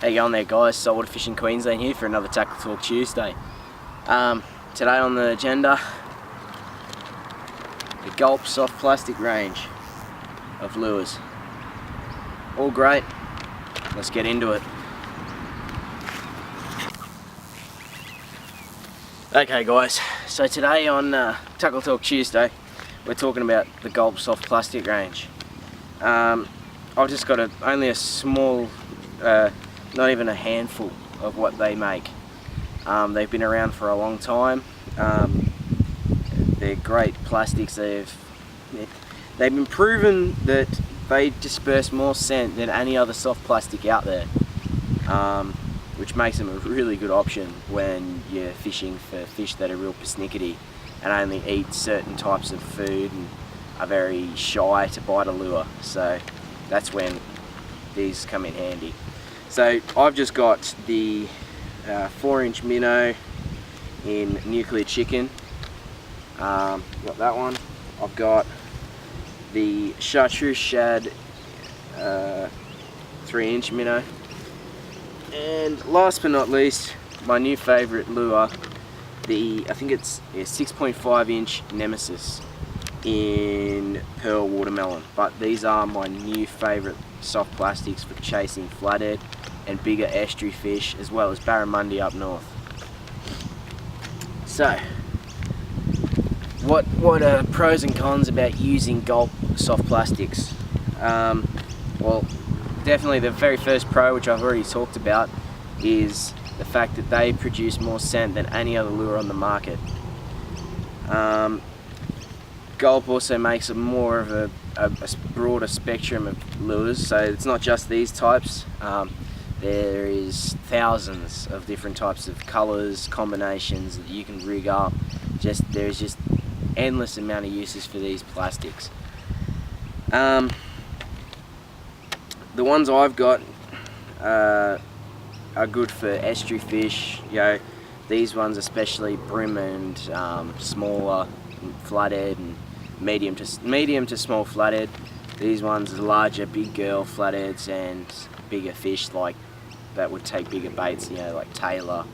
How you going there, guys? Saltwater Fishing Queensland here for another Tackle Talk Tuesday. Today on the agenda, the Gulp soft plastic range of lures. All great. Let's get into it. Okay guys, so today on Tackle Talk Tuesday, we're talking about the Gulp soft plastic range. I've just got only a small, not even a handful of what they make. They've been around for a long time. They're great plastics. They've been proven that they disperse more scent than any other soft plastic out there, which makes them a really good option when you're fishing for fish that are real persnickety and only eat certain types of food and are very shy to bite a lure. So that's when these come in handy. So I've just got the 4-inch minnow in nuclear chicken. Got that one. I've got the chartreuse shad 3-inch minnow, and last but not least, my new favourite lure, I think it's a 6.5-inch Nemesis in pearl watermelon. But these are my new favourite soft plastics for chasing flathead and bigger estuary fish, as well as barramundi up north. So, what are pros and cons about using Gulp soft plastics? Well, definitely the very first pro, which I've already talked about, is the fact that they produce more scent than any other lure on the market. Gulp also makes a more of a broader spectrum of lures, so it's not just these types. There is thousands of different types of colours, combinations that you can rig up. There's just endless amount of uses for these plastics. The ones I've got are good for estuary fish. These ones especially brim and smaller flathead and medium to small flathead. These ones are larger, big girl flatheads and bigger fish like that would take bigger baits, like tailor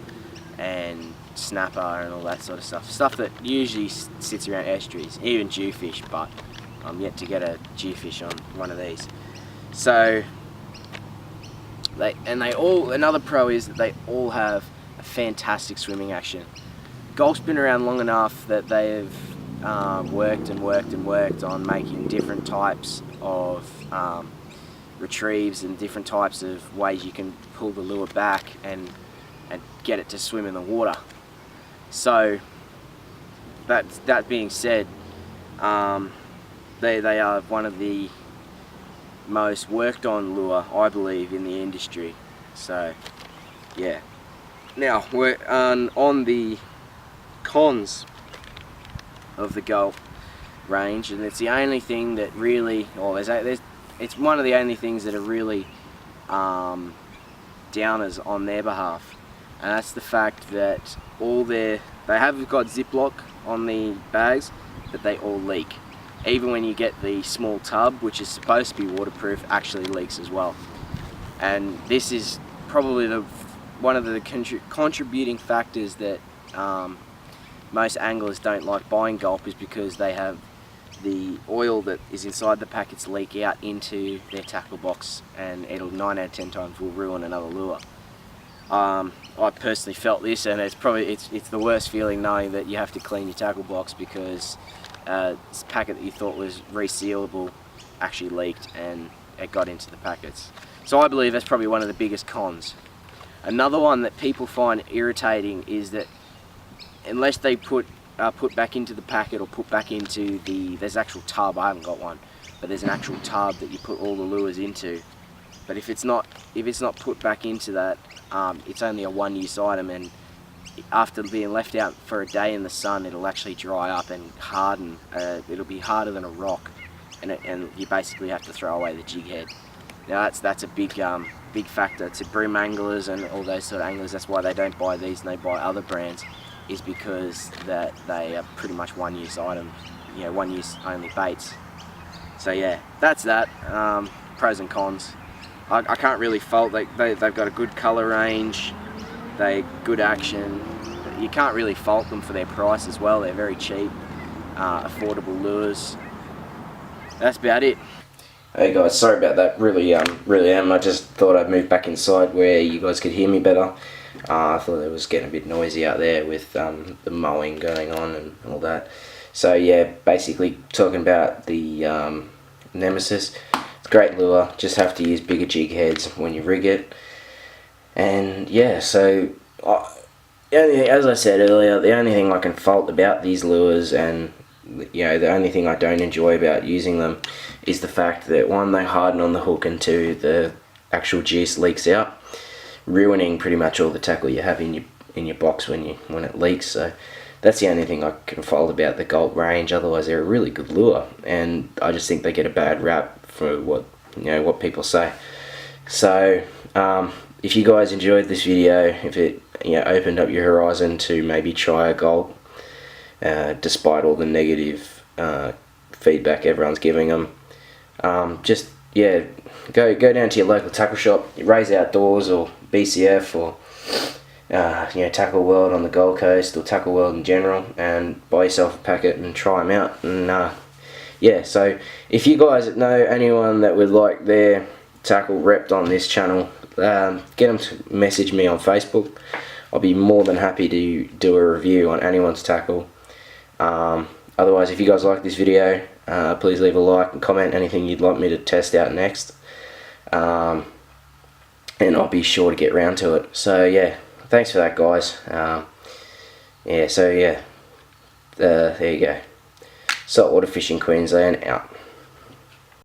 and snapper and all that sort of stuff. Stuff that usually sits around estuaries, even jewfish, but I'm yet to get a jewfish on one of these. So another pro is that they all have a fantastic swimming action. Gulp's been around long enough that they've worked on making different types of retrieves and different types of ways you can pull the lure back and get it to swim in the water. So that being said, they are one of the most worked on lure, I believe, in the industry. So yeah. Now we're on the cons of the Gulp range, and it's the only thing that really, it's one of the only things that are really downers on their behalf, and that's the fact that they have got Ziploc on the bags, but they all leak. Even when you get the small tub, which is supposed to be waterproof, actually leaks as well. And this is probably one of the contributing factors that most anglers don't like buying Gulp, is because they have the oil that is inside the packets leak out into their tackle box, and it'll 9 out of 10 times will ruin another lure. I personally felt this, and it's the worst feeling knowing that you have to clean your tackle box because this packet that you thought was resealable actually leaked and it got into the packets. So I believe that's probably one of the biggest cons. Another one that people find irritating is that unless they put back into the packet or put back into there's actual tub, I haven't got one, but there's an actual tub that you put all the lures into. But if it's not put back into that, it's only a one-use item, and after being left out for a day in the sun, it'll actually dry up and harden. It'll be harder than a rock, and you basically have to throw away the jig head. Now that's a big factor to brim anglers and all those sort of anglers. That's why they don't buy these and they buy other brands, is because that they are pretty much one-use items, one-use only baits. So yeah, that's that. Pros and cons. I can't really fault. They've got a good colour range, good action. You can't really fault them for their price as well. They're very cheap, affordable lures. That's about it. Hey guys, sorry about that. Really am. I just thought I'd move back inside where you guys could hear me better. I thought it was getting a bit noisy out there with the mowing going on and all that. So yeah, basically talking about the Nemesis. It's a great lure. Just have to use bigger jig heads when you rig it. And yeah, so as I said earlier, the only thing I can fault about these lures, and the only thing I don't enjoy about using them, is the fact that one, they harden on the hook, and two, the actual juice leaks out, ruining pretty much all the tackle you have in your box when it leaks. So that's the only thing I can fault about the Gulp range. Otherwise, they're a really good lure, and I just think they get a bad rap for what people say. So if you guys enjoyed this video, if it opened up your horizon to maybe try a Gulp, despite all the negative feedback everyone's giving them, just go down to your local tackle shop, Raise Outdoors or BCF or Tackle World on the Gold Coast or Tackle World in general, and buy yourself a packet and try them out. And so if you guys know anyone that would like their tackle repped on this channel, get them to message me on Facebook. I'll be more than happy to do a review on anyone's tackle. Otherwise, if you guys like this video, please leave a like and comment anything you'd like me to test out next, and I'll be sure to get round to it. So yeah, thanks for that, guys. There you go. Saltwater Fishing Queensland out.